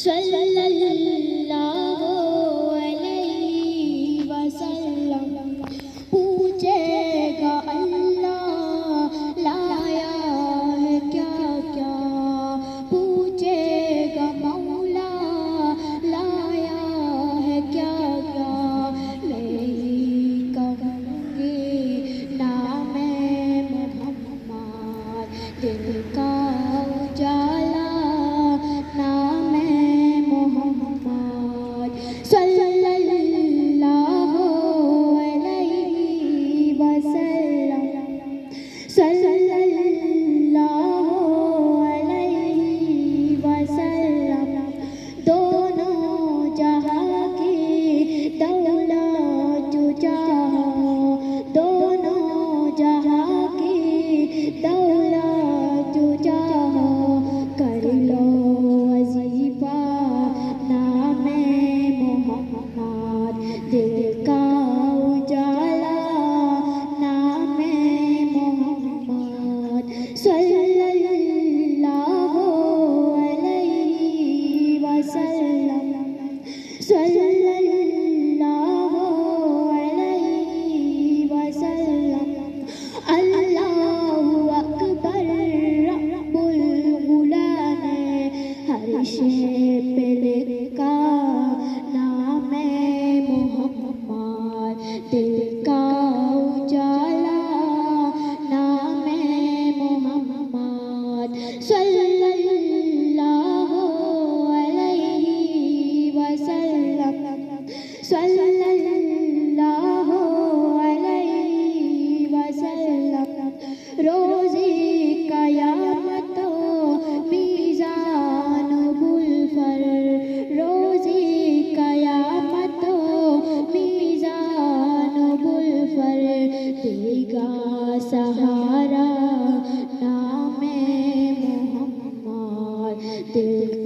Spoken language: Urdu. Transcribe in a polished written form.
صلی اللہ علیہ وسلم پوچھے گا اللہ لایا ہے کیا کیا، پوچھے گا مولا لایا ہے کیا کیا، میں ہی کہوں گی نام محمد، دل کا اجالا نام محمد، صلی اللہ علیہ وسلم، صلی اللہ علیہ وسلم، دونوں جہاں کی دولت جو چاہو، دونوں جہاں کی دولت جو چاہو، کر لو وظیفہ نام محمد، دل کا اجالا نام محمد، صلی اللہ علیہ وسلم، صلی اللہ علیہ وسلم، اللہ اکبر رب العلا نے ہر شے پہ لکھا نام محمد، دل کا اجالا نام محمد، صلی اللہ علیہ وسلم، صلی اللہ علیہ وسلم، روزی قیامت و میزان بلفر، روزی قیامت و میزان بلفر، دے گا سہارا نام محمد، دل